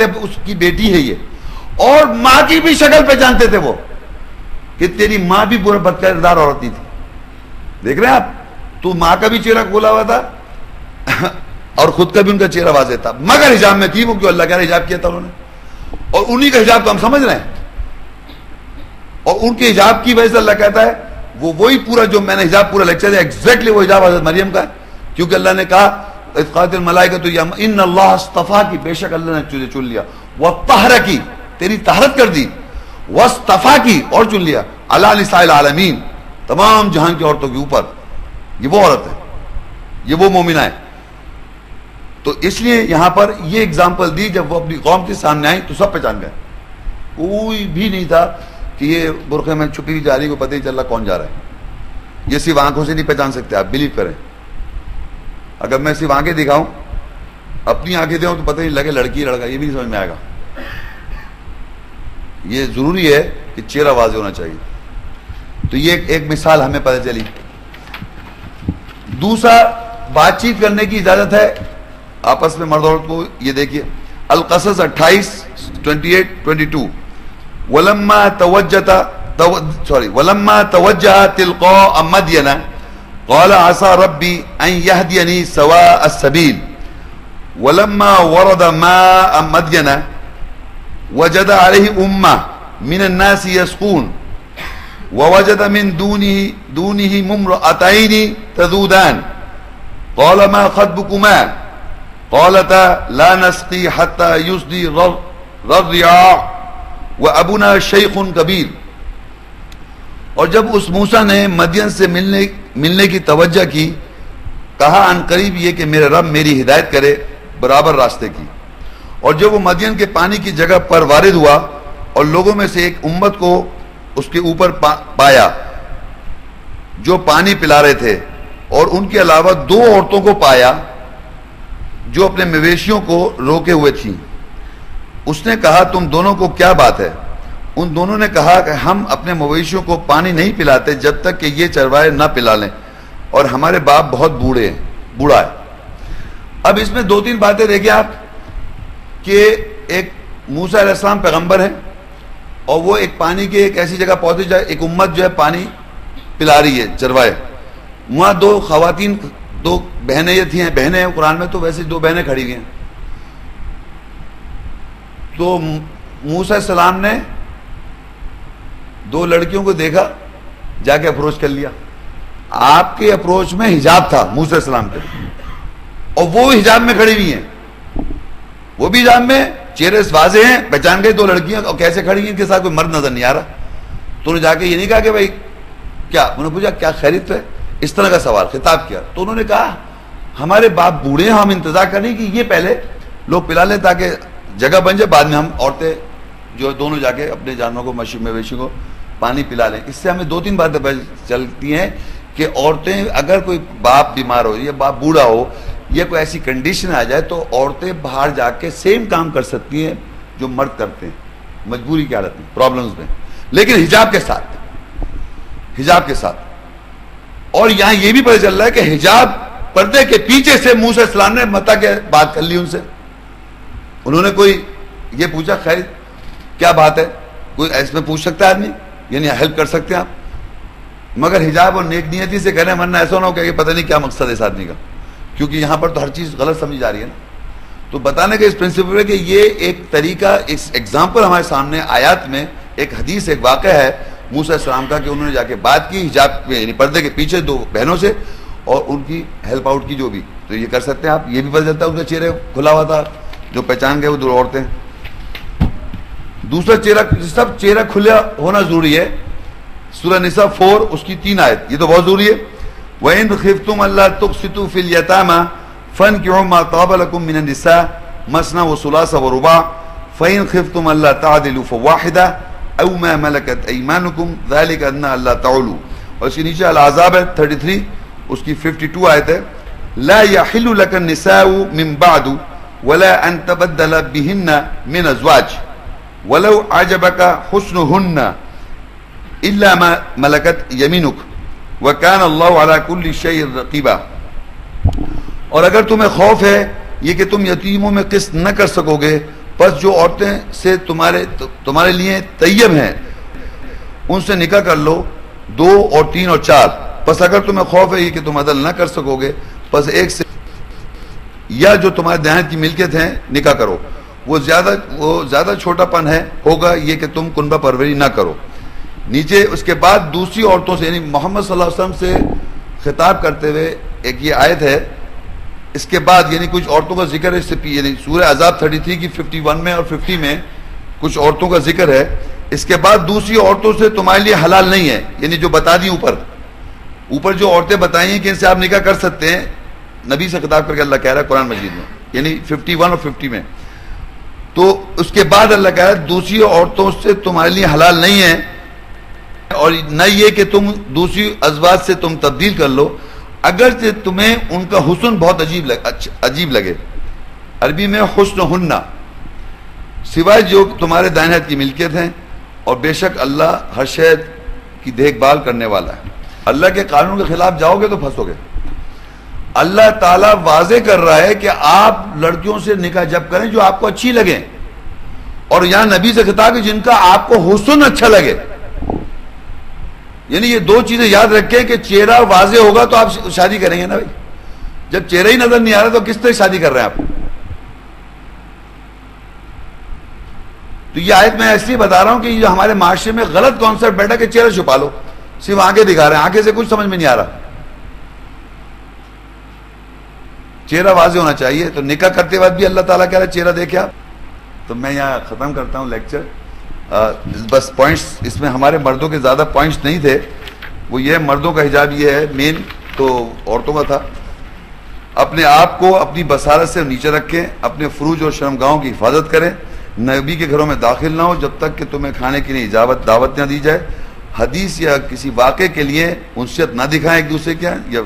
سکتے اس کی بیٹی ہے یہ, اور ماں کی بھی شکل پہچانتے تھے وہ کہ تیری ماں بھی پورا بد کردار عورت ہی تھی. دیکھ رہے ہیں آپ, تو ماں کا بھی چہرہ کھولا ہوا تھا اور خود کا بھی ان کا چہرہ واضح تھا, مگر حجاب میں تھی وہ, کیوں اللہ کہہ رہے حجاب کیا تھا انہوں نے, اور انہی کا حجاب تو ہم سمجھ رہے ہیں, اور ان کے حجاب کی وجہ سے اللہ کہتا ہے وہی پورا جو میں نے حجاب پورا لیکچر دیا ایگزیکٹلی وہ حجاب حضرت مریم کا ہے, کیونکہ اللہ نے کہا اذ قالت الملائکۃ یا ان اللہ اصطفیٰ کی, بے شک اللہ نے تجھے چن لیا, وطہرک کی, تیری طہارت کر دی, واصطفیٰ کی, اور چن لیا, علی نساء العالمین, تمام جہان کی عورتوں کے اوپر. یہ وہ عورت ہے, یہ وہ مومنہ ہے. تو اس لیے یہاں پر یہ اگزامپل دی, جب وہ اپنی قوم کے سامنے آئی تو سب پہچان گئے, کوئی بھی نہیں تھا کہ یہ برقعے میں چھپی ہوئی جا رہی, کو پتہ ہی چل رہا کون جا رہا ہے. یہ صرف آنکھوں سے نہیں پہچان سکتے, آپ بلیو کریں. اگر میں صرف آنکھیں دکھاؤں, اپنی آنکھیں دوں تو پتہ نہیں لگے لڑکی لڑکا, یہ بھی نہیں سمجھ میں آئے گا. یہ ضروری ہے کہ چہرہ واضح ہونا چاہیے. تو یہ ایک مثال ہمیں پتہ چلی. دوسرا, بات چیت کرنے کی اجازت ہے آپس میں مرد عورت کو. یہ دیکھیے القصص 28:22 ولما توجہ تلقاء مدین قال عسى ربي ان يهديني سواء السبيل ولما ورد ماء مدين وجد عليه امه من الناس يسقون ووجد من دونه امرأتين تذودان قال ما خطبكما قالتا لا نسقي حتى يصدر الرعاء وابونا شيخ كبير. اور جب اس موسیٰ نے مدین سے ملنے کی توجہ کی, کہا ان قریب یہ کہ میرے رب میری ہدایت کرے برابر راستے کی. اور جب وہ مدین کے پانی کی جگہ پر وارد ہوا اور لوگوں میں سے ایک امت کو اس کے اوپر پایا جو پانی پلا رہے تھے, اور ان کے علاوہ 2 عورتوں کو پایا جو اپنے مویشیوں کو روکے ہوئے تھیں. اس نے کہا تم دونوں کو کیا بات ہے؟ ان دونوں نے کہا کہ ہم اپنے مویشیوں کو پانی نہیں پلاتے جب تک کہ یہ چروائے نہ پلا لیں, اور ہمارے باپ بہت بوڑھا ہے. اب اس میں 2-3 باتیں دیکھیں آپ, کہ ایک موسیٰ علیہ السلام پیغمبر ہیں, اور وہ ایک پانی کے ایک ایسی جگہ پہنچے جائے, ایک امت جو ہے پانی پلا رہی ہے چروائے. وہاں 2 خواتین 2 بہنیں یہ تھیں, بہنیں ہیں قرآن میں تو ویسے 2 بہنیں کھڑی ہوئی ہیں. تو موسیٰ علیہ السلام نے 2 لڑکیوں کو دیکھا, جا کے اپروچ کر لیا. آپ کے اپروچ میں حجاب تھا موسیٰ علیہ السلام کے, اور وہ حجاب میں کھڑی ہوئی ہیں, وہ بھی حجاب میں, چہرے واضح ہیں, پہچان گئے 2 لڑکیاں, اور کیسے کھڑی ہیں, ان کے ساتھ کوئی مرد نظر نہیں آ رہا. تو انہوں نے جا کے یہ نہیں کہا کہ بھائی کیا, انہوں نے پوچھا کیا خیریت ہے, اس طرح کا سوال خطاب کیا. تو انہوں نے کہا ہمارے باپ بوڑھے ہیں, ہم انتظار کریں کہ یہ پہلے لوگ پلا لیں تاکہ جگہ بن جائے, بعد میں ہم عورتیں جو دونوں جا کے اپنے جانوروں کو مویشی کو پانی پلا لیں. اس سے ہمیں 2-3 باتیں چلتی ہیں کہ عورتیں, اگر کوئی باپ بیمار ہو یا باپ بوڑھا ہو یا کوئی ایسی کنڈیشن آ جائے تو عورتیں باہر جا کے سیم کام کر سکتی ہیں جو مرد کرتے ہیں مجبوری کی حالت میں, پرابلمز میں, لیکن حجاب کے ساتھ. اور یہاں یہ بھی پتہ چل رہا ہے کہ حجاب پردے کے پیچھے سے موسیٰ علیہ السلام نے متا کے بات کر لی ان سے. انہوں نے کوئی یہ پوچھا خیر کیا بات ہے, کوئی اس میں پوچھ سکتا ہے آدمی, یعنی ہیلپ کر سکتے ہیں آپ, مگر حجاب اور نیک نیتی سے کریں, ورنہ ایسا نہ ہو کہ پتہ نہیں کیا مقصد ہے اس آدمی کا, کیونکہ یہاں پر تو ہر چیز غلط سمجھی جا رہی ہے نا. تو بتانے کا اس پرنسپل ہے کہ یہ ایک طریقہ, اس ایگزامپل ہمارے سامنے آیات میں ایک حدیث, ایک واقعہ ہے موسیٰ علیہ السلام کا, کہ انہوں نے جا کے بات کی حجاب میں, یعنی پردے کے پیچھے 2 بہنوں سے, اور ان کی ہیلپ آؤٹ کی جو بھی. تو یہ کر سکتے ہیں آپ. یہ بھی پتہ چلتا ہے ان کا چہرہ کھلا ہوا تھا, جو پہچان گئے وہ 2 عورتیں. دوسرا چہرہ, سب چہرہ کھلا ہونا ضروری ہے. سورہ نساء 4 اس کی 3 آیت, یہ تو بہت ضروری ہے. وَإِنْ خِفْتُمْ أَلَّا تُقْسِطُوا فِي الْيَتَامَى فَانكِحُوا مَا طَابَ لَكُم مِّنَ النِّسَاءِ مَثْنَىٰ وَثُلَاثَ وَرُبَاعَ فَإِنْ خِفْتُمْ أَلَّا تَعْدِلُوا فَوَاحِدَةً أَوْ مَا مَلَكَتْ أَيْمَانُكُمْ ذَلِكَ أَدْنَىٰ أَلَّا تَعُولُوا. اور اس کے نیچے الاحزاب ہے 33, اس کی 52 آیت ہے. لَا يَحِلُّ لَكَ النِّسَاءُ مِن بَعْدُ وَلَا أَن تَبَدَّلَ بِهِنَّ مِنْ أَزْوَاجٍ وَلَوْ أَعْجَبَكَ حُسْنُهُنَّ إِلَّا مَا مَلَكَتْ يَمِينُكَ وَكَانَ اللَّهُ عَلَىٰ كُلِّ شَيْءٍ رَقِيبًا. اور اگر تمہیں خوف ہے یہ کہ تم یتیموں میں قسط نہ کر سکو گے پس جو عورتیں سے تمہارے لیے طیب ہیں ان سے نکاح کر لو، 2 اور 3 اور 4. پس اگر تمہیں خوف ہے یہ کہ تم عدل نہ کر سکو گے پس ایک سے یا جو تمہارے دیانت کی ملکیت ہیں نکاح کرو. وہ زیادہ چھوٹا پن ہوگا یہ کہ تم کنبہ پروری نہ کرو. نیچے اس کے بعد دوسری عورتوں سے، یعنی محمد صلی اللہ علیہ وسلم سے خطاب کرتے ہوئے ایک یہ آیت ہے. اس کے بعد یعنی کچھ عورتوں کا ذکر ہے، یعنی سورہ عذاب 33 کی 51 میں اور 50 میں کچھ عورتوں کا ذکر ہے. اس کے بعد دوسری عورتوں سے تمہارے لیے حلال نہیں ہے، یعنی جو بتا دی اوپر جو عورتیں بتائی ہیں کہ ان سے آپ نکاح کر سکتے ہیں، نبی سے خطاب کر کے اللہ کہہ رہا ہے قرآن مجید میں، یعنی 51 اور 50 میں. تو اس کے بعد اللہ کہہ رہا ہے دوسری عورتوں سے تمہارے لیے حلال نہیں ہے، اور نہ یہ کہ تم دوسری ازواج سے تم تبدیل کر لو اگرچہ تمہیں ان کا حسن بہت عجیب لگے. عربی میں حسن ہننا، سوائے جو تمہارے دائیں ہاتھ کی ملکیت ہیں، اور بے شک اللہ ہر شے کی دیکھ بھال کرنے والا ہے. اللہ کے قانون کے خلاف جاؤ گے تو پھنسو گے. اللہ تعالیٰ واضح کر رہا ہے کہ آپ لڑکیوں سے نکاح جب کریں جو آپ کو اچھی لگیں، اور یہاں نبی سے خطاب ہے جن کا آپ کو حسن اچھا لگے. یعنی یہ 2 چیزیں یاد رکھیں کہ چہرہ واضح ہوگا تو آپ شادی کریں گے نا بھائی. جب چہرہ ہی نظر نہیں آ رہا تو کس طرح شادی کر رہے ہیں آپ؟ تو یہ آیت میں اس لیے بتا رہا ہوں کہ یہ ہمارے معاشرے میں غلط کانسیپٹ بیٹھا کہ چہرہ چھپا لو، صرف آنکھیں دکھا رہے ہیں، آنکھیں سے کچھ سمجھ میں نہیں آ رہا. چہرہ واضح ہونا چاہیے. تو نکاح کرتے وقت بھی اللہ تعالیٰ کہہ رہا ہے چہرہ دیکھے آپ. تو میں یہاں ختم کرتا ہوں لیکچر. بس پوائنٹس اس میں ہمارے مردوں کے زیادہ پوائنٹس نہیں تھے. وہ یہ مردوں کا حجاب یہ ہے، مین تو عورتوں کا تھا. اپنے آپ کو اپنی بصارت سے نیچے رکھیں، اپنے فروج اور شرمگاہوں کی حفاظت کریں. نبی کے گھروں میں داخل نہ ہو جب تک کہ تمہیں کھانے کے لیے دعوت نہ دی جائے. حدیث یا کسی واقعے کے لیے انسیت نہ دکھائیں ایک دوسرے کے. یا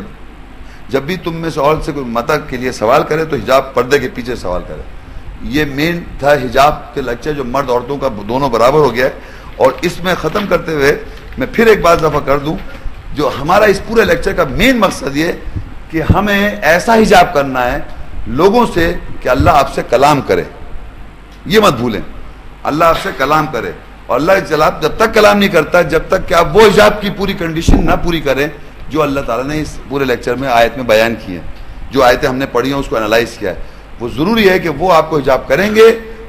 جب بھی تم میں سے عورت سے کوئی متع کے لیے سوال کرے تو حجاب پردے کے پیچھے سوال کرے. یہ مین تھا حجاب کے لیکچر جو مرد عورتوں کا دونوں برابر ہو گیا ہے. اور اس میں ختم کرتے ہوئے میں پھر ایک بات دفعہ کر دوں، جو ہمارا اس پورے لیکچر کا مین مقصد یہ کہ ہمیں ایسا حجاب کرنا ہے لوگوں سے کہ اللہ آپ سے کلام کرے. یہ مت بھولیں، اللہ آپ سے کلام کرے. اور اللہ جب تک کلام نہیں کرتا جب تک کہ آپ وہ حجاب کی پوری کنڈیشن نہ پوری کریں جو اللہ تعالیٰ نے اس پورے لیکچر میں آیت میں بیان کی ہیں. جو آیتیں ہم نے پڑھی ہیں اس کو انالائز کیا ہے. وہ ضروری ہے کہ وہ آپ کو حجاب کریں گے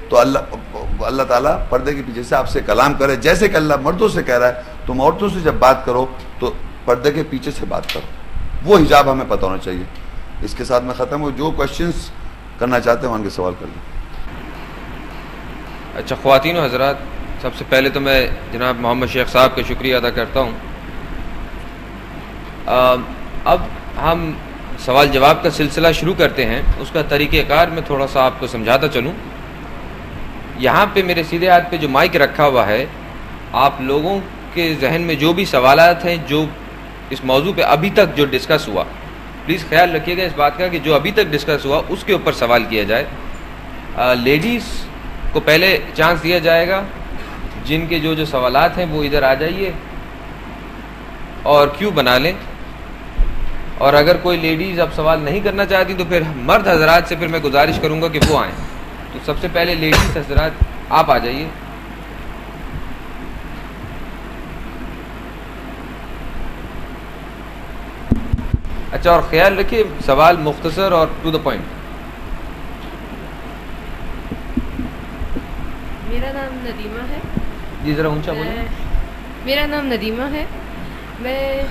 تو اللہ تعالیٰ پردے کے پیچھے سے آپ سے کلام کرے. جیسے کہ اللہ مردوں سے کہہ رہا ہے تم عورتوں سے جب بات کرو تو پردے کے پیچھے سے بات کرو. وہ حجاب ہمیں پتہ ہونا چاہیے. اس کے ساتھ میں ختم ہوں. جو کوشچنس کرنا چاہتے ہیں ان کے سوال کر لیں. اچھا خواتین و حضرات، سب سے پہلے تو میں جناب محمد شیخ صاحب کا شکریہ ادا کرتا ہوں. اب ہم سوال جواب کا سلسلہ شروع کرتے ہیں. اس کا طریقہ کار میں تھوڑا سا آپ کو سمجھاتا چلوں. یہاں پہ میرے سیدھے ہاتھ پہ جو مائک رکھا ہوا ہے، آپ لوگوں کے ذہن میں جو بھی سوالات ہیں جو اس موضوع پہ ابھی تک جو ڈسکس ہوا، پلیز خیال رکھیے گا اس بات کا کہ جو ابھی تک ڈسکس ہوا اس کے اوپر سوال کیا جائے. لیڈیز کو پہلے چانس دیا جائے گا. جن کے جو سوالات ہیں وہ ادھر آ جائیے اور کیو بنا لیں. اور اگر کوئی لیڈیز اب سوال نہیں کرنا چاہتی تو پھر مرد حضرات سے پھر میں گزارش کروں گا کہ وہ آئیں. تو سب سے پہلے لیڈیز حضرات آپ آ جائیے. اچھا، اور خیال رکھیے سوال مختصر اور ٹو دا پوائنٹ. میرا نام ندیمہ ہے. جی ذرا اونچا بولیں. میرا نام ندیمہ ہے. میں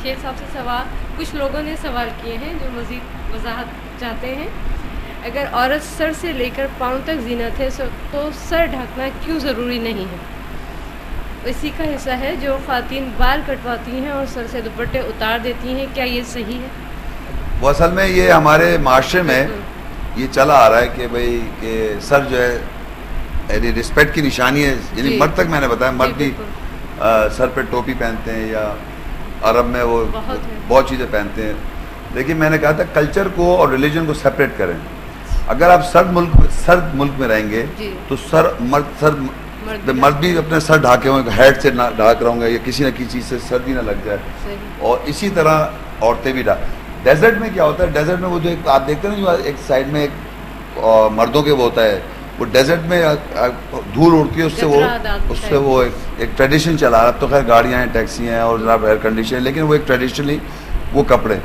شیخ صاحب سے کچھ لوگوں نے سوال کیے ہیں جو مزید وضاحت چاہتے ہیں. اگر عورت سر سے لے کر پاؤں تک زینت ہے تو سر ڈھکنا کیوں ضروری نہیں ہے؟ اسی کا حصہ ہے جو خواتین بال کٹواتی ہیں اور سر سے دوپٹے اتار دیتی ہیں، کیا یہ صحیح ہے؟ وہ اصل میں یہ ہمارے معاشرے میں یہ چلا آ رہا ہے کہ بھئی کہ سر جو ہے رسپیکٹ کی نشانی ہے. یعنی مرد تک میں نے بتایا مرد بھی سر پہ ٹوپی پہنتے ہیں یا عرب میں وہ بہت چیزیں پہنتے ہیں. لیکن میں نے کہا تھا کلچر کو اور ریلیجن کو سپریٹ کریں. اگر آپ سرد ملک میں رہیں گے تو مرد بھی اپنے سر ڈھاکے ہوئے ہیڈ سے ڈھاک رہوں گے یا کسی نہ کسی چیز سے سردی نہ لگ جائے. اور اسی طرح عورتیں بھی ڈیزرٹ میں کیا ہوتا ہے، ڈیزرٹ میں وہ جو آپ دیکھتے ہیں نا جو ایک سائڈ میں ایک مردوں کے وہ ہوتا ہے وہ ڈیزرٹ میں دھول اڑتی ہے اس سے وہ ایک ٹریڈیشن چلا رہا. اب تو خیر گاڑیاں ہیں, ٹیکسی ہیں اور جناب ایئر کنڈیشن, لیکن وہ ایک ٹریڈیشنلی وہ کپڑے.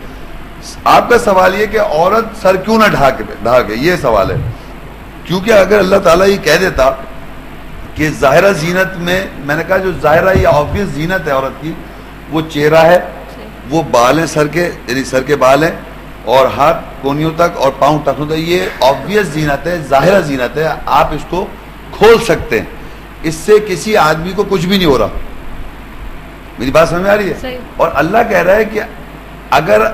آپ کا سوال یہ کہ عورت سر کیوں نہ ڈھاکے, یہ سوال ہے. کیونکہ اگر اللہ تعالیٰ یہ کہہ دیتا کہ ظاہرہ زینت میں نے کہا جو ظاہرہ یا آبویس زینت ہے عورت کی, وہ چہرہ ہے, وہ بال ہیں سر کے, یعنی سر کے بال ہیں, اور ہاتھ کونیوں تک اور پاؤں ٹخنوں تک, یہ آبویس زینت ہے, ظاہرہ زینت ہے, آپ اس کو کھول سکتے ہیں. اس سے کسی آدمی کو کچھ بھی نہیں ہو رہا. میری بات سمجھ میں آ رہی ہے؟ اور اللہ کہہ رہا ہے کہ اگر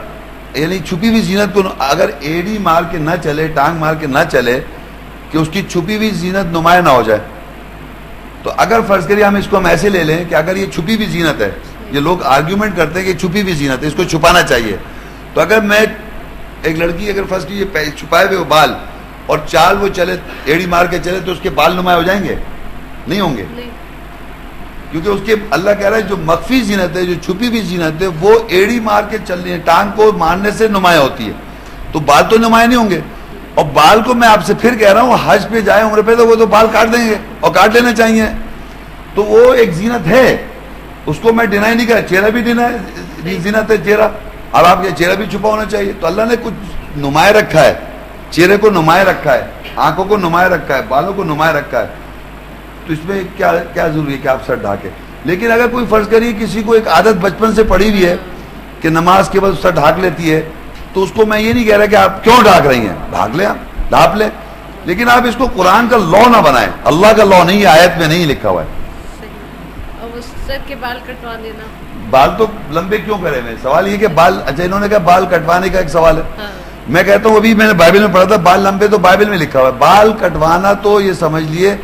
یعنی چھپی ہوئی زینت کو اگر ایڑی مار کے نہ چلے, ٹانگ مار کے نہ چلے, کہ اس کی چھپی ہوئی زینت نمایاں نہ ہو جائے. تو اگر فرض کریے ہم ایسے لے لیں کہ اگر یہ چھپی ہوئی زینت ہے, یہ لوگ آرگیومنٹ کرتے ہیں کہ چھپی ہوئی زینت ہے, اس کو چھپانا چاہیے. تو اگر میں ایک لڑکی اگر فرض کیجیے چھپائے ہوئے بال اور چال وہ چلے, ایڑی مار کے چلے, تو اس کے بال نمایاں ہو جائیں گے؟ نہیں ہوں گے. کیونکہ اس کے اللہ کہہ رہا ہے جو مخفی زینت ہے, جو چھپی ہوئی زینت ہے, وہ ایڑی مار کے چل رہی ہے, ٹانگ کو مارنے سے نمایاں ہوتی ہے. تو بال تو نمایاں نہیں ہوں گے. اور بال کو میں آپ سے پھر کہہ رہا ہوں, حج پہ جائے عمرے پہ, تو وہ تو بال کاٹ دیں گے, اور کاٹ لینا چاہیے. تو وہ ایک زینت ہے, اس کو میں ڈینائی نہیں کہا. چہرہ بھی زینت ہے چہرہ. اب آپ کے چہرہ بھی چھپا ہونا چاہیے. تو اللہ نے کچھ نمایاں رکھا ہے, چہرے کو نمایاں رکھا ہے, آنکھوں کو نمایاں رکھا ہے, بالوں کو نمایاں رکھا ہے. تو اس میں کیا ضروری ہے کہ آپ سر ڈھاکے. لیکن اگر کوئی فرض کریے کسی کو ایک عادت بچپن سے پڑی ہوئی ہے کہ نماز کے بعد سر ڈھاک لیتی ہے, تو اس کو میں یہ نہیں کہہ رہا کہ آپ کیوں ڈھاک رہی ہیں, ڈھاک لیں, آپ ڈھانپ لیں. لیکن آپ اس کو قرآن کا لا نہ بنائیں. اللہ کا لا نہیں, آیت میں نہیں لکھا ہوا ہے. اور سر کے بال کٹوا دینا. بال تو لمبے کیوں کرے ہوئے؟ سوال یہ کہ بال, اچھا انہوں نے کہا بال کٹوانے کا ایک سوال ہے. میں کہتا ہوں ابھی میں نے بائبل میں پڑھا تھا, بال لمبے تو بائبل میں لکھا ہوا ہے. بال کٹوانا تو یہ سمجھ لیے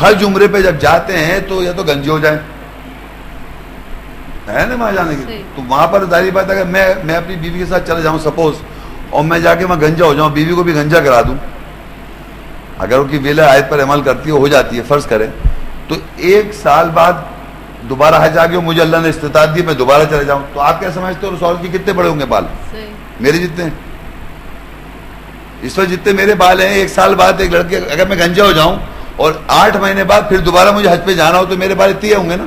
حج عمرے پہ جب جاتے ہیں تو یا تو گنجے ہو جائیں, ہے نا وہاں جانے کی. تو وہاں پر ظاہری بات ہے اگر میں اپنی بیوی کے ساتھ چلا جاؤں سپوز, اور میں جا کے وہاں گنجا ہو جاؤں, بیوی کو بھی گنجا کرا دوں, اگر وہ کی ویلا آیت پر عمل کرتی ہو جاتی ہے فرض کریں, تو 1 سال بعد دوبارہ حج آ گیا, مجھے اللہ نے استطاعت دی, میں دوبارہ چلے جاؤں, تو آپ کیا سمجھتے ہو اس عورت کے کتنے بڑے ہوں گے بال؟ میرے جتنے. اس وقت جتنے میرے بال ہیں, 1 سال بعد ایک لڑکے اگر میں گنجا ہو جاؤں اور 8 مہینے بعد پھر دوبارہ مجھے حج پہ جانا ہو, تو میرے بال اتنے ہوں گے نا,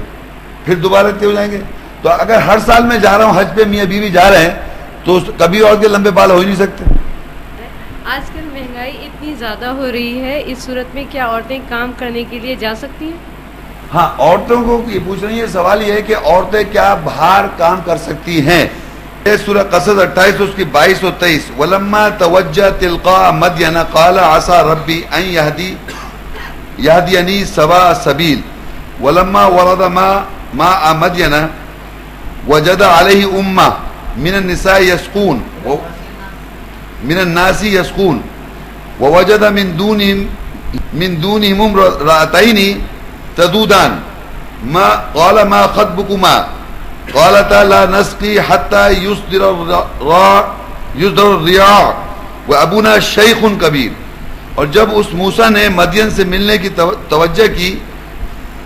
پھر دوبارہ اتنے ہو جائیں گے. تو اگر ہر سال میں جا رہا ہوں حج پہ, میاں بیوی جا رہے ہیں, تو کبھی اور کے لمبے بال ہو ہی نہیں سکتے. آج کل مہنگائی اتنی زیادہ ہو رہی ہے, اس صورت میں کیا عورتیں کام کرنے کے لیے جا سکتی ہیں؟ ہاں, عورتوں کو یہ پوچھ رہی ہے, سوال یہ ہے کہ عورتیں کیا باہر کام کر سکتی ہیں. سورہ قصص 28 اس کی 22 و 23. ولما توجہ تلقاء مدین قال عسى ربی ان یهدینی سواء السبیل ولما ورد ماء مدین وجد علیہ امہ من النساء يسقون من الناس يسقون ووجد من دونهم امرأتين تذودان ما قال ما خطبكما قالتا لا نسقي حتى يصدر الرعاء وابونا شيخ كبير. اور جب اس موسیٰ نے مدین سے ملنے کی توجہ کی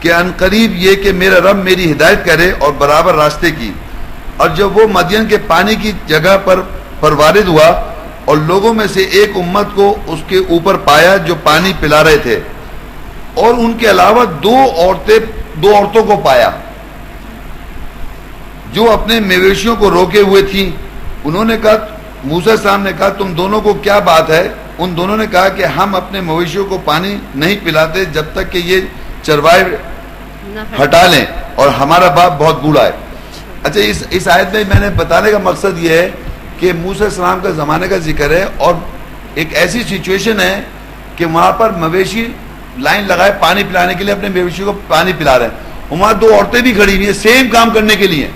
کہ ان قریب یہ کہ میرا رب میری ہدایت کرے اور برابر راستے کی, اور جب وہ مدین کے پانی کی جگہ پر وارد ہوا اور لوگوں میں سے ایک امت کو اس کے اوپر پایا جو پانی پلا رہے تھے, اور ان کے علاوہ 2 عورتوں کو پایا جو اپنے مویشیوں کو روکے ہوئے تھیں. انہوں نے کہا, موسیٰ السلام نے کہا تم دونوں کو کیا بات ہے؟ ان دونوں نے کہا کہ ہم اپنے مویشیوں کو پانی نہیں پلاتے جب تک کہ یہ چروائے ہٹا لیں, اور ہمارا باپ بہت بوڑھا ہے. اچھا, اس آیت میں نے بتانے کا مقصد یہ ہے کہ موسیٰ السلام کا زمانے کا ذکر ہے, اور ایک ایسی سچویشن ہے کہ وہاں پر مویشی لائن لگائے پانی پلانے کے لیے, اپنے مویشیوں کو پانی پلا رہے ہیں. وہاں 2 عورتیں بھی کھڑی ہوئی ہیں سیم کام کرنے کے لیے,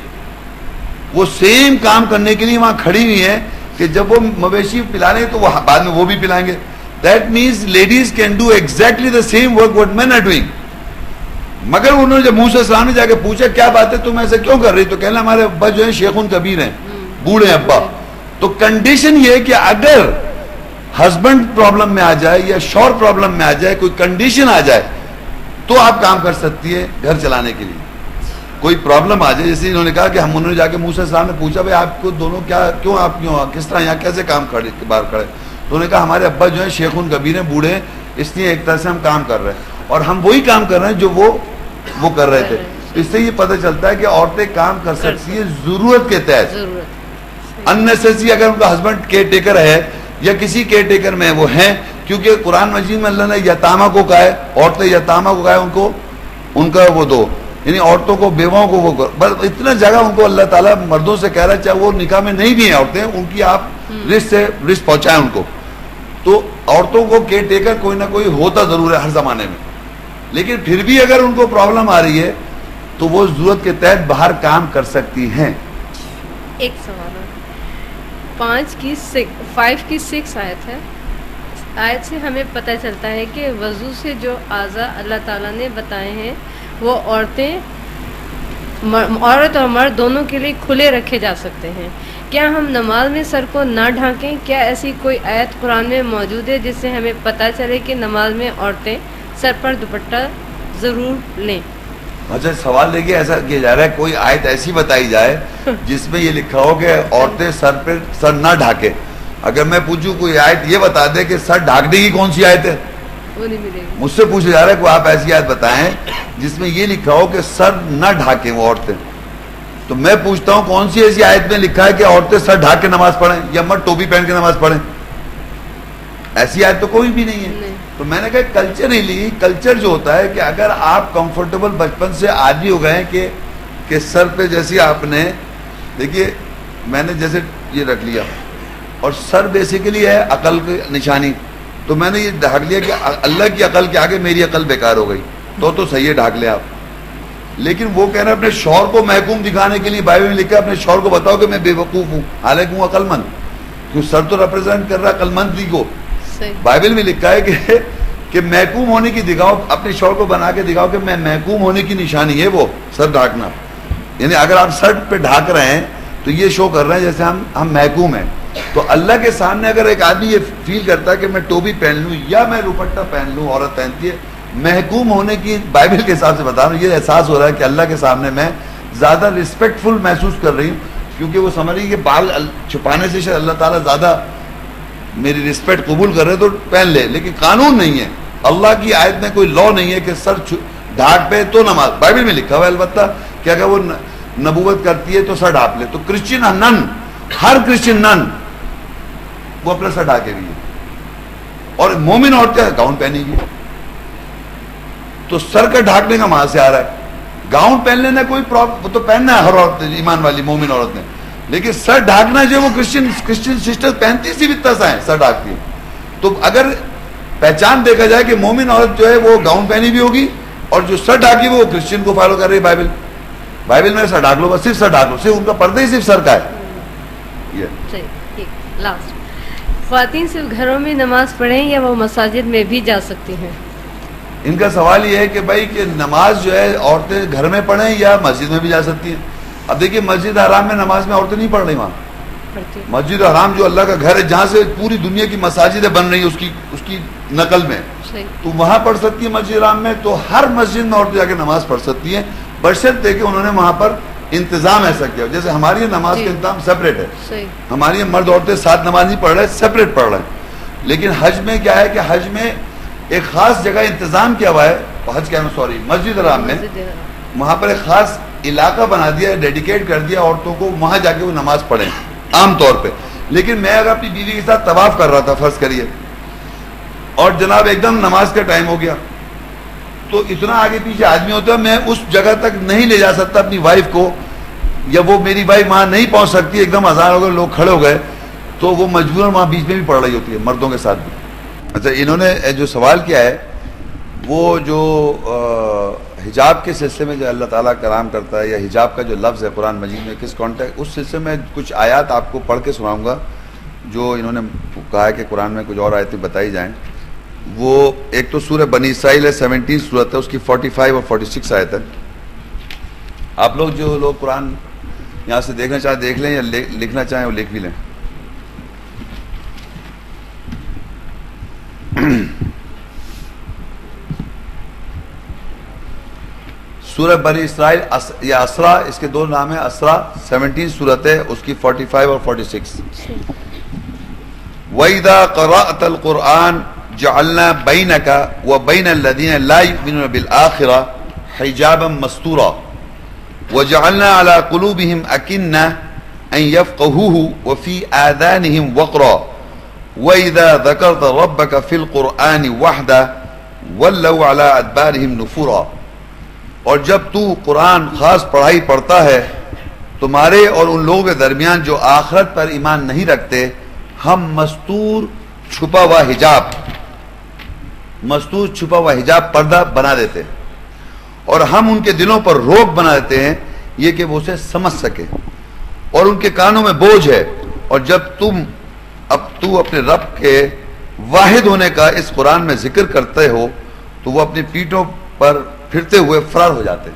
وہ سیم کام کرنے کے لیے وہاں کھڑی ہوئی ہیں کہ جب وہ مویشی پلا رہے ہیں تو وہ بعد میں وہ بھی پلائیں گے. That means ladies can do exactly the same work what men are doing. مگر انہوں نے جب موسیٰ السلام نے جا کے پوچھا کیا بات ہے تم ایسا کیوں کر رہی, تو کہنا ہمارے ابا جو ہیں شیخ کبیر ہیں, بوڑھے ہیں ابا. تو کنڈیشن یہ ہے کہ اگر ہسبینڈ پرابلم میں آ جائے یا شوہر پرابلم میں آ جائے, کوئی کنڈیشن آ جائے, تو آپ کام کر سکتی ہے گھر چلانے کے لیے. کوئی پرابلم آ جائے, جیسے انہوں نے کہا کہ انہوں نے جا کے موسیٰ السلام نے پوچھا بھائی آپ کو دونوں کیوں کس طرح یہاں کیسے کام باہر کھڑے, تو انہوں نے کہا ہمارے ابا جو ہیں شیخ کبیر ہیں, بوڑھے ہیں, اس لیے ایک طرح سے ہم کام کر رہے ہیں، اور ہم وہی کام کر رہے ہیں جو وہ کر رہے تھے. اس سے یہ پتہ چلتا ہے کہ عورتیں کام کر سکتی ہیں ضرورت کے تحت. اننیسیسری اگر ان کا ہسبینڈ کیئر ٹیکر ہے یا کسی کیئر ٹیکر میں وہ ہیں، کیونکہ قرآن مجید میں اللہ نے یتامہ کو کہا ہے، عورتیں یتامہ کو کہا ہے، ان کا وہ دو، یعنی عورتوں کو، بیواؤں کو وہ بس اتنا جگہ ان کو اللہ تعالیٰ مردوں سے کہہ رہا ہے، چاہے وہ نکاح میں نہیں بھی ہیں عورتیں، ان کی آپ رزق سے رزق پہنچائیں ان کو. تو عورتوں کو کیئر ٹیکر کوئی نہ کوئی ہوتا ضرور ہے ہر زمانے میں، لیکن پھر بھی اگر ان کو پرابلم آ رہی ہے تو وہ ضرورت کے تحت باہر کام کر سکتی ہیں. ایک سوال ہے، 5 کی 6 آیت ہے. آیت سے ہمیں پتہ چلتا ہے کہ وضو سے جو اعضاء اللہ تعالیٰ نے بتائے ہیں وہ عورت اور مرد دونوں کے لیے کھلے رکھے جا سکتے ہیں. کیا ہم نماز میں سر کو نہ ڈھانکیں؟ کیا ایسی کوئی آیت قرآن میں موجود ہے جس سے ہمیں پتہ چلے کہ نماز میں عورتیں سر پر دوپٹہ ضرور لیں؟ اچھا، سوال دیکھیے ایسا کیا جا رہا ہے کوئی آیت ایسی بتائی جائے جس میں یہ لکھا ہو کہ عورتیں سر نہ ڈھانکے. اگر میں پوچھوں کوئی آیت یہ بتا دے کہ سر ڈھانکنے کی کون سی آیت ہے، وہ نہیں ملے گی. مجھ سے پوچھا جا رہا ہے کہ آپ ایسی آیت بتائیں جس میں یہ لکھا ہو کہ سر نہ ڈھانکیں وہ عورتیں. تو میں پوچھتا ہوں کون سی ایسی آیت میں لکھا ہے کہ عورتیں سر ڈھانک کے نماز پڑھیں یا مرد ٹوپی پہن کے نماز پڑھیں؟ ایسی آیت تو کوئی بھی نہیں ہے. تو میں نے کہا کلچرلی، کلچر جو ہوتا ہے کہ اگر آپ کمفرٹیبل بچپن سے عادی ہو گئے ہیں کہ سر پہ جیسے آپ نے دیکھیے میں نے جیسے یہ رکھ لیا، اور سر بیسیکلی ہے عقل کی نشانی، تو میں نے یہ ڈھانک لیا کہ اللہ کی عقل کے آگے میری عقل بیکار ہو گئی، تو صحیح ہے ڈھانک لے آپ. لیکن وہ کہہ رہے ہیں اپنے شوہر کو محکوم دکھانے کے لیے بائبل میں لکھا ہے اپنے شوہر کو بتاؤ کہ میں بے وقوف ہوں حالانکہ ہوں عقل مند، کیوں سر تو ریپرزینٹ کر رہا ہے عقل مندی کو. بائبل میں لکھا ہے کہ محکوم ہونے کی دکھاؤ، اپنے شوہر کو بنا کے دکھاؤ کہ میں محکوم ہونے کی نشانی ہے وہ سر ڈھانکنا. یعنی اگر آپ سر پہ ڈھانک رہے ہیں تو یہ شو کر رہے ہیں جیسے ہم محکوم ہیں. تو اللہ کے سامنے اگر ایک آدمی یہ فیل کرتا ہے کہ میں ٹوپی پہن لوں یا میں دوپٹہ پہن لوں، عورت پہنتی ہے، محکوم ہونے کی بائبل کے حساب سے بتا رہا ہوں، یہ احساس ہو رہا ہے کہ اللہ کے سامنے میں زیادہ رسپیکٹفل محسوس کر رہی ہوں، کیونکہ وہ سمجھ رہی ہے کہ بال چھپانے سے شاید اللہ تعالیٰ زیادہ میری رسپیکٹ قبول کر رہے تو پہن لے. لیکن قانون نہیں ہے، اللہ کی آیت میں کوئی لا نہیں ہے کہ سر ڈھانک پہ تو نماز. بائبل میں لکھا ہوا ہے البتہ کہ اگر وہ نبوت کرتی ہے تو سر ڈھانپ لے. تو کرسچن نن، ہر کرسچن نن وہ اپنا سر ڈھانکے بھی ہے، اور مومن عورتیں گاؤن پہنی گی. تو سر کا ڈھانکنے کا وہاں سے آ رہا ہے. گاؤن پہن لینا کوئی وہ تو پہننا ہے ہر عورت، ایمان والی مومن عورت نے، لیکن سر ڈھانکنا جو وہ کرسچن سسٹر پہنتی سی بھی تسا ہے، سر ڈھانکتی ہے. تو اگر پہچان دیکھا جائے کہ مومن عورت جو ہے وہ گاؤن پہنی بھی ہوگی اور جو سر ڈھانکی وہ کرسچن کو فالو کر رہی ہے. بائبل میں سر ڈھانک لو، بس صرف سر ڈھانک لو، صرف ان کا پردہ ہی صرف سر کا ہے. لاسٹ، خواتین صرف گھروں میں نماز پڑھیں یا وہ مساجد میں بھی جا سکتی ہیں؟ ان کا سوال یہ ہے کہ بھائی کہ نماز جو ہے عورتیں گھر میں پڑھیں یا مسجد میں بھی جا سکتی ہیں. اب دیکھیے مسجد حرام میں نماز میں عورتیں نہیں پڑھ رہی، وہاں مسجد حرام جو اللہ کا گھر ہے جہاں سے پوری دنیا کی مساجدیں بن رہی ہیں اس کی نقل میں، تو وہاں پڑھ سکتی ہیں مسجد حرام میں. تو ہر مسجد میں عورتیں جا کے نماز پڑھ سکتی ہیں، بشرطے کہ انہوں نے وہاں پر انتظام ایسا کیا. جیسے ہماری نماز کا انتظام سیپریٹ ہے، ہماری مرد عورتیں ساتھ نماز نہیں پڑھ رہے، سیپریٹ پڑھ رہے ہیں. لیکن حج میں کیا ہے کہ حج میں ایک خاص جگہ انتظام کیا ہوا ہے، مسجد حرام میں وہاں پر ایک خاص علاقہ بنا دیا، ڈیڈیکیٹ کر دیا عورتوں کو، وہاں جا کے وہ نماز پڑھیں عام طور پہ. لیکن میں اگر اپنی بیوی کے ساتھ طواف کر رہا تھا فرض کریے، اور جناب ایک دم نماز کا ٹائم ہو گیا، تو اتنا آگے پیچھے آدمی ہوتا ہے، میں اس جگہ تک نہیں لے جا سکتا اپنی وائف کو، یا وہ میری وائف وہاں نہیں پہنچ سکتی. ایک دم اذان ہو گئے، لوگ کھڑے ہو گئے، تو وہ مجبوراً وہاں بیچ میں بھی پڑھ رہی ہوتی ہے مردوں کے ساتھ بھی. اچھا، انہوں نے جو سوال کیا ہے وہ جو حجاب کے سلسلے میں جو اللہ تعالیٰ کرام کرتا ہے، یا حجاب کا جو لفظ ہے قرآن مجید میں کس کانٹیکٹ، اس سلسلے میں کچھ آیات آپ کو پڑھ کے سناؤں گا جو انہوں نے کہا ہے کہ قرآن میں کچھ اور آیتیں بتائی جائیں. وہ ایک تو سورہ بنی اسرائیل ہے، 17 سورت ہے، اس کی 45 اور 46 آیت ہے. آپ لوگ جو لوگ قرآن یہاں سے دیکھنا چاہیں دیکھ لیں، یا لکھنا چاہیں وہ لکھ بھی لیں. سورہ بنی اسرائیل یا اسرا، اس کے دو نام ہیں، اسرا 17 سورت ہے، اس کی 45 اور 46. وَإِذَا قَرَأْتَ الْقُرْآنَ جعلنا بینک وبین الذین لا یؤمنون بالآخرہ حجابا مستورا وجعلنا على قلوبهم أكنة أن يفقهوه وفي آذانهم وقرا وإذا ذكرت ربك في القرآن وحده ولوا على أدبارهم نفورا. اور جب تو قرآن خاص پڑھائی پڑھتا ہے تمہارے اور ان لوگوں کے درمیان جو آخرت پر ایمان نہیں رکھتے ہم مستور چھپا ہوا حجاب پردہ بنا دیتے اور ہم ان کے دلوں پر روک بنا دیتے ہیں یہ کہ وہ اسے سمجھ سکے اور ان کے کانوں میں بوجھ ہے. اور جب تو اپنے رب کے واحد ہونے کا اس قرآن میں ذکر کرتے ہو تو وہ اپنی پیٹھوں پر پھرتے ہوئے فرار ہو جاتے.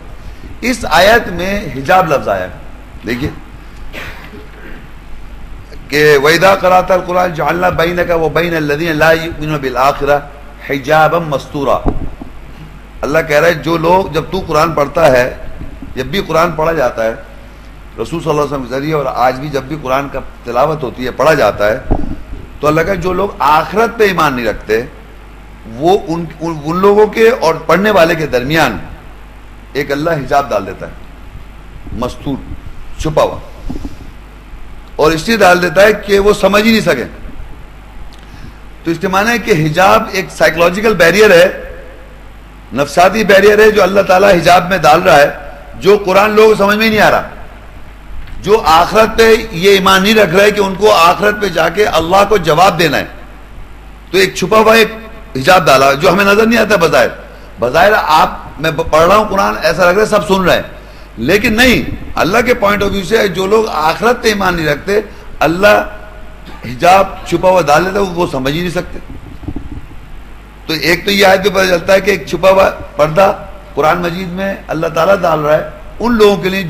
اس آیت میں حجاب لفظ آیا ہے. دیکھیے کہ وَإِذَا قَرَأْتَ الْقُرْآنَ جَعَلْنَا بَيْنَكَ وَبَيْنَ الَّذِينَ لَا يُؤْمِنُونَ بِالْآخِرَةِ حِجَابًا مَسْتُورًا. اللہ کہہ رہا ہے جو لوگ جب تو قرآن پڑھتا ہے جب بھی قرآن پڑھا جاتا ہے رسول صلی اللہ علیہ وسلم کے ذریعے اور آج بھی جب بھی قرآن کا تلاوت ہوتی ہے پڑھا جاتا ہے تو اللہ کہا جو لوگ آخرت پہ ایمان نہیں رکھتے وہ ان لوگوں کے اور پڑھنے والے کے درمیان ایک اللہ حجاب ڈال دیتا ہے مستور چھپا ہوا اور اس لیے ڈال دیتا ہے کہ وہ سمجھ ہی نہیں سکے. تو اس کے معنی ہے کہ حجاب ایک سائیکولوجیکل بیریئر ہے نفسیاتی بیریئر ہے جو اللہ تعالیٰ حجاب میں ڈال رہا ہے جو قرآن لوگ سمجھ میں نہیں آ رہا جو آخرت پہ یہ ایمان نہیں رکھ رہے کہ ان کو آخرت پہ جا کے اللہ کو جواب دینا ہے. تو ایک چھپا ہوا ایک حجاب ڈالا جو ہمیں نظر نہیں آتا بظاہر میں پڑھ رہا ہوں قرآن ایسا لگ رہا ہے سب سن رہے ہیں لیکن نہیں اللہ کے پوائنٹ آف ویو سے جو لوگ آخرت پہ ایمان نہیں رکھتے اللہ حجاب چھپا ہوا ڈال دیتا ہے وہ سمجھ ہی نہیں سکتے. تو ایک تو یہ آیت پہ پتہ چلتا ہے کہ ایک چھپا ہوا پردہ قرآن مجید میں اللہ تعالیٰ ڈال رہا ہے ان لوگوں کے لیے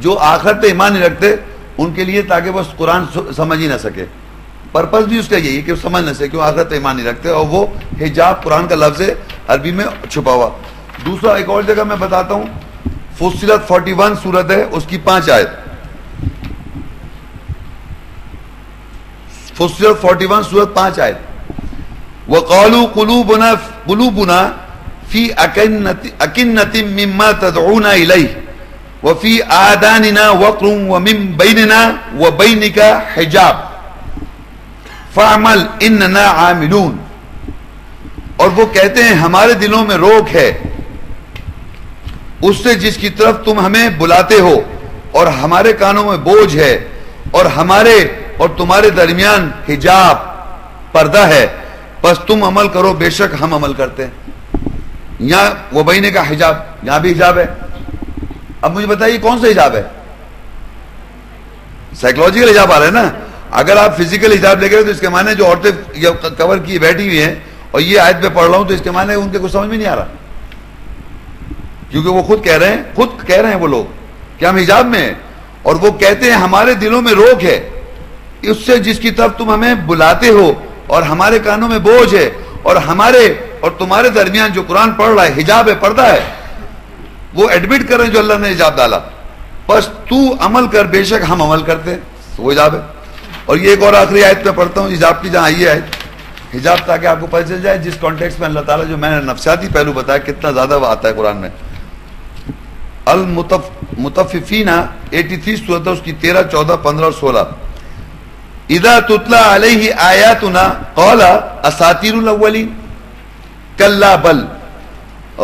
جو آخرت پہ ایمان نہیں رکھتے ان کے لیے تاکہ وہ قرآن سمجھ ہی نہ سکے. پرپس بھی اس کا یہی کہ وہ سمجھ نہ سکے کیوں آخرت پہ ایمان نہیں رکھتے اور وہ حجاب قرآن کا لفظ ہے عربی میں چھپا ہوا. دوسرا ایک اور جگہ میں بتاتا ہوں فصلت 41 سورت ہے اس کی 5 آیت فصلت 41 سورت 5 آیت وَقَالُوا قُلُوبُنَا فِي أَكِنَّةٍ مِّمَّا تَدْعُونَا إِلَيْهِ وَفِي آذَانِنَا وَقْرٌ وَمِن بَيْنِنَا وَبَيْنِكَ حِجَابٌ فَاعْمَلْ إِنَّنَا عَامِلُونَ. اور وہ کہتے ہیں ہمارے دلوں میں روک ہے اس سے جس کی طرف تم ہمیں بلاتے ہو اور ہمارے کانوں میں بوجھ ہے اور ہمارے اور تمہارے درمیان حجاب پردہ ہے بس تم عمل کرو بے شک ہم عمل کرتے ہیں. یہاں وہ بہینے کا حجاب یہاں بھی حجاب ہے. اب مجھے بتائیے کون سا حجاب ہے سائیکولوجیکل حجاب آ رہا ہے نا. اگر آپ فزیکل حجاب لے گئے تو اس کے معنی جو عورتیں کور کی بیٹھی ہوئی ہیں اور یہ آیت پہ پڑھ رہا ہوں تو اس کے معنی ان کے کچھ سمجھ میں نہیں آ رہا کیونکہ وہ خود کہہ رہے ہیں وہ لوگ کہ ہم حجاب میں ہیں اور وہ کہتے ہیں ہمارے دلوں میں روک ہے اس سے جس کی طرف تم ہمیں بلاتے ہو اور ہمارے کانوں میں بوجھ ہے اور ہمارے اور تمہارے درمیان جو قرآن پڑھ رہا ہے حجاب ہے پردہ ہے وہ ایڈمٹ کر رہے ہیں جو اللہ نے حجاب ڈالا بس تو عمل کر بے شک ہم عمل کرتے ہیں وہ حجاب ہے. اور یہ ایک اور آخری آیت میں پڑھتا ہوں حجاب کی جہاں آئی ہے حجاب تاکہ آپ کو پتہ چل جائے جس کانٹیکس میں اللہ تعالیٰ جو میں نے نفسیاتی پہلو بتایا کتنا زیادہ وہ آتا ہے قرآن میں. المطففین 83 سورت ہے اس کی 13 14 15 اور 16 اذا تتلا علیہ آیاتنا قال اساطیر الاولین کلا بل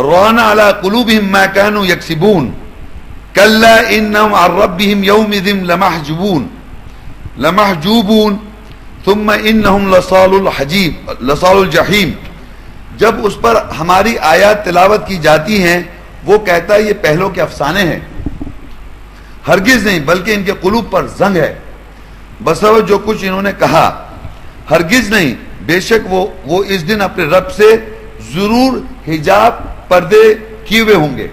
ران علی قلوبہم ما كانوا یکسبون کلا انہم عن ربہم یومئذ لمحجوبون ثم انہم لصال الجحیم. جب اس پر ہماری آیات تلاوت کی جاتی ہیں وہ کہتا ہے یہ پہلوں کے افسانے ہیں ہرگز نہیں بلکہ ان کے قلوب پر زنگ ہے بسبب جو کچھ انہوں نے کہا ہرگز نہیں بے شک وہ اس دن اپنے رب سے ضرور حجاب پردے کیے ہوئے ہوں گے.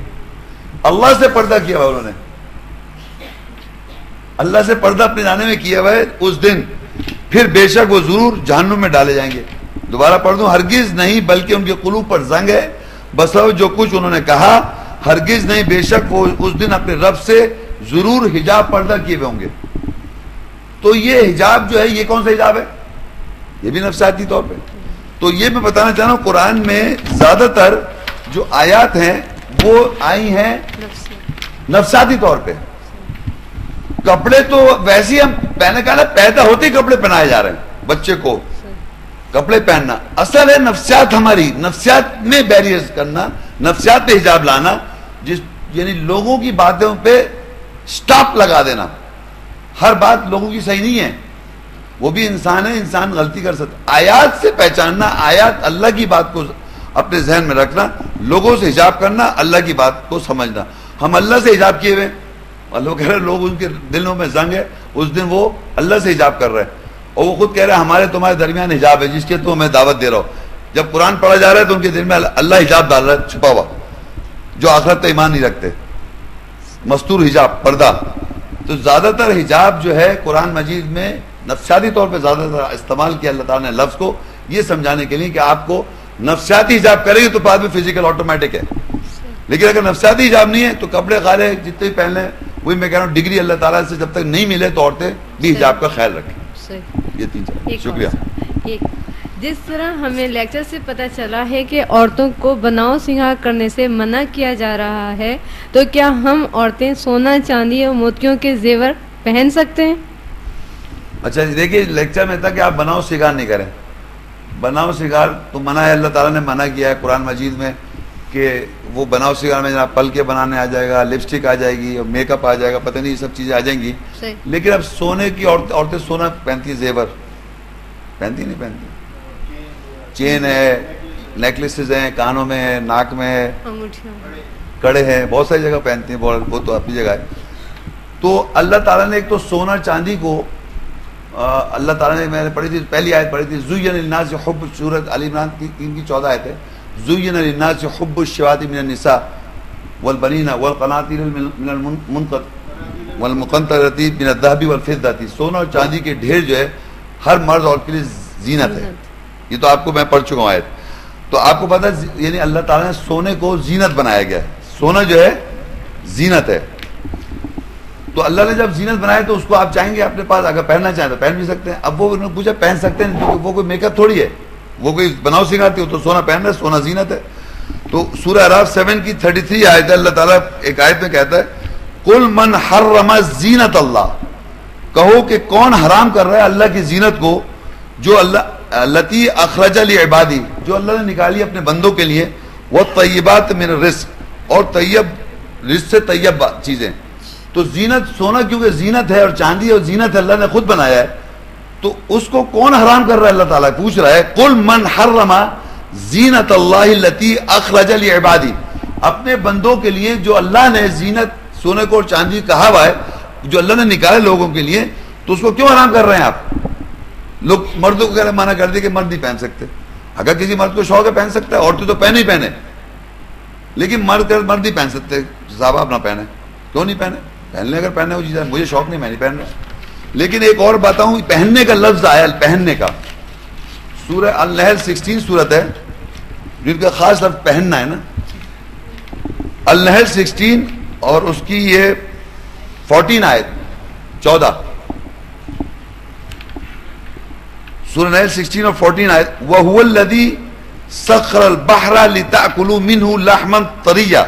اللہ سے پردہ کیا ہوا انہوں نے اللہ سے پردہ اپنے جانے میں کیا ہوا ہے اس دن پھر بے شک وہ ضرور جہنم میں ڈالے جائیں گے. دوبارہ پڑھ دوں ہرگز نہیں بلکہ ان کے قلوب پر زنگ ہے بسبب جو کچھ انہوں نے کہا ہرگز نہیں بے شک وہ اس دن اپنے رب سے ضرور حجاب پردہ کیے ہوئے ہوں گے. تو یہ حجاب جو ہے یہ کون سا حجاب ہے یہ بھی نفسیاتی طور پہ تو یہ میں بتانا چاہ رہا ہوں قرآن میں زیادہ تر جو آیات ہیں وہ آئی ہیں نفسیاتی طور پہ. کپڑے تو ویسے ہم پہنے کا نا پیدا ہوتے ہی کپڑے پہنائے جا رہے ہیں بچے کو کپڑے پہننا. اصل ہے نفسیات ہماری, نفسیات میں بیریئرز کرنا, نفسیات پہ حجاب لانا, یعنی لوگوں کی باتوں پہ سٹاپ لگا دینا. ہر بات لوگوں کی صحیح نہیں ہے, وہ بھی انسان ہے, انسان غلطی کر سکتا. آیات سے پہچاننا, آیات اللہ کی بات کو اپنے ذہن میں رکھنا, لوگوں سے حجاب کرنا, اللہ کی بات کو سمجھنا. ہم اللہ سے حجاب کیے ہوئے, اللہ کہہ رہے لوگ ان کے دلوں میں زنگ ہے, اس دن وہ اللہ سے حجاب کر رہے ہیں, اور وہ خود کہہ رہے ہیں ہمارے تمہارے درمیان حجاب ہے جس کے تو میں دعوت دے رہا ہوں. جب قرآن پڑھا جا رہا ہے تو ان کے دل میں اللہ حجاب ڈال رہا ہے چھپا ہوا, جو آخرت پہ ایمان نہیں رکھتے, مستور حجاب, پردہ. تو زیادہ تر حجاب جو ہے قرآن مجید میں نفسیاتی طور پہ زیادہ تر استعمال کیا اللہ تعالیٰ نے لفظ کو یہ سمجھانے کے لیے کہ آپ کو نفسیاتی حجاب کرے گی تو بعد میں فزیکل آٹومیٹک ہے, لیکن اگر نفسیاتی حجاب نہیں ہے تو کپڑے خالے جتنے بھی پہن لیں, وہی میں کہہ رہا ہوں ڈگری اللہ تعالیٰ سے جب تک نہیں ملے تو عورتیں بھی حجاب کا خیال رکھیں. یہ 3 شکریہ. جس طرح ہمیں لیکچر سے پتہ چلا ہے کہ عورتوں کو بناؤ سنگار کرنے سے منع کیا جا رہا ہے, تو کیا ہم عورتیں سونا, چاندی اور موتیوں کے زیور پہن سکتے ہیں؟ اچھا جی, دیکھیے لیکچر میں تھا کہ آپ بناؤ سنگار نہیں کریں. بناؤ سنگار تو منع ہے, اللہ تعالیٰ نے منع کیا ہے قرآن مجید میں کہ وہ بناؤ سنگار میں جناب پل کے بنانے آ جائے گا, لپسٹک آ جائے گی, اور میک اپ آ جائے گا, پتہ نہیں یہ سب چیزیں آ جائیں گی. لیکن اب سونے کی عورتیں سونا پہنتی, زیور پہنتی نہیں پہنتی, چین ہے, نیکلسز ہیں, کانوں میں ہے, ناک میں ہے, کڑے ہیں, بہت ساری جگہ پہنتی ہیں, وہ تو اپنی جگہ ہے. تو اللہ تعالیٰ نے ایک تو سونا چاندی کو اللہ تعالیٰ نے, میں نے پڑھی تھی پہلی آیت پڑھی تھی, زُيِّنَ لِلنَّاسِ حُبُّ, سورۃ آل عمران 3 کی 14 آیت ہے, زُيِّنَ لِلنَّاسِ حُبُّ الشَّهَوَاتِ مِنَ النِّسَاءِ وَالْبَنِينَ وَالْقَنَاطِيرِ مِنَ الْمُنْقَطِرَةِ وَالْمُقَنطَرَةِ مِنَ الذَّهَبِ وَالْفِضَّةِ. سونا اور چاندی کے ڈھیر جو ہے ہر مرد عورت کے لیے زینت ہے. یہ تو آپ کو میں پڑھ چکا ہوں آیت. تو آپ کو پتہ ہے یعنی اللہ تعالیٰ نے سونے کو زینت بنایا گیا ہے, سونا جو ہے زینت ہے. تو اللہ نے جب زینت بنایا تو اس کو آپ چاہیں گے اپنے پاس, اگر پہننا چاہیں تو پہن بھی سکتے ہیں. اب وہ انہوں نے پوچھا پہن سکتے ہیں, وہ کوئی میک اپ تھوڑی ہے, وہ کوئی بناؤ سنگارتی ہو, تو سونا پہن رہا ہے, سونا زینت ہے. تو سورہ اعراف 7 کی 33 آیت ہے, اللہ تعالیٰ ایک آیت میں کہتا ہے قُلْ مَنْ حَرَّمَ زِینَتَ اللَّهِ, کہو کہ کون حرام کر رہا ہے اللہ کی زینت کو, جو اللہ التی اخرج لعبادی, جو اللہ نے نکالی اپنے بندوں کے لیے, والطیبات من الرزق, اور طیب رزق سے طیب چیزیں. تو زینت, سونا کیونکہ زینت ہے اور چاندی اور زینت اللہ نے خود بنایا ہے, تو اس کو کون حرام کر رہا ہے؟ اللہ تعالیٰ پوچھ رہا ہے قُلْ مَنْ حَرَّمَ زِینَتَ اللَّهِ الَّتِي أَخْرَجَ لِعِبَادِهِ, اپنے بندوں کے لیے جو اللہ نے زینت سونے کو اور چاندی کہا ہوا ہے, جو اللہ نے نکالے لوگوں کے لیے, تو اس کو کیوں حرام کر رہے ہیں آپ لوگ؟ مردوں کو کہہ منع کر دیا کہ مرد نہیں پہن سکتے. اگر کسی مرد کو شوق ہے پہن سکتا ہے, عورتیں تو پہنے ہی پہنے, لیکن مرد نہیں پہن سکتے. صحابہ آپ نہ پہنے, کیوں نہیں پہنے؟ پہن لیں اگر پہننے وہ چیز ہے, مجھے شوق نہیں, میں نہیں پہن رہا. لیکن ایک اور بتاؤں, پہننے کا لفظ آیا, پہننے کا, سورہ النحل 16 سورت ہے جن کا خاص لفظ پہننا ہے نا, النحل 16 اور اس کی یہ 14 آیت 14, سورہ النحل 16 اور 14 آیت, وَهُوَ الَّذِي سَخَّرَ الْبَحْرَ لِتَأْكُلُوا مِنْهُ لَحْمًا طَرِيًّا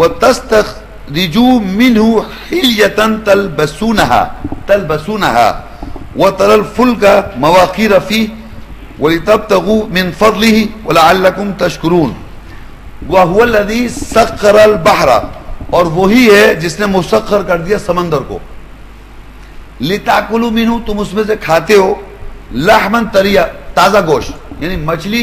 وَتَسْتَخْرِجُوا مِنْهُ حِلْيَةً تَلْبَسُونَهَا وَتَرَى الْفُلْكَ مَوَاخِرَ فِيهِ وَلِتَبْتَغُوا مِنْ فَضْلِهِ وَلَعَلَّكُمْ تَشْكُرُونَ. وَهُوَ الَّذِي سَخَّرَ الْبَحْرَ, اور وہی ہے جس نے مسخر کر دیا سمندر کو, لِتَأْكُلُوا مِنْهُ, تم اس میں سے کھاتے ہو, لَحْمًا طَرِيًّا, تازہ گوشت, یعنی مچھلی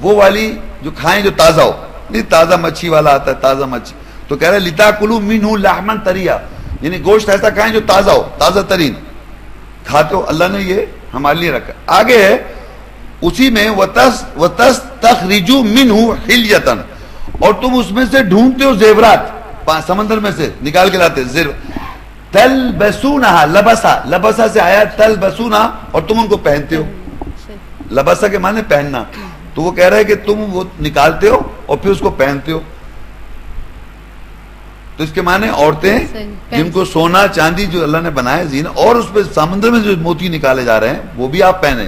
وہ والی جو کھائیں جو تازہ ہو, نہیں تازہ مچھی والا آتا ہے, تازہ مچھی, تو کہہ رہے لِتَأْكُلُوا مِنْهُ لَحْمًا طَرِيًّا, یعنی گوشت ایسا کھائیں جو تازہ ہو, تازہ ترین کھاتے ہو. اللہ نے یہ ہمارے لیے رکھا. آگے ہے اسی میں وَتَسْتَخْرِجُوا مِنْهُ حِلْيَةً, اور تم اس میں سے ڈھونڈتے ہو زیورات, سمندر میں سے نکال کے لاتے زیور. تَلْبَسُونَهَا, لبسا سے آیا تَلْبَسُونَهَا, اور تم ان کو پہنتے ہو. لبسا کے معنی پہننا, تو وہ کہہ رہا ہے کہ تم وہ نکالتے ہو اور پھر اس کو پہنتے ہو. تو اس کے معنی عورتیں جن کو سونا چاندی جو اللہ نے بنایا زینت, اور اس پہ سمندر میں جو موتی نکالے جا رہے ہیں وہ بھی آپ پہنے.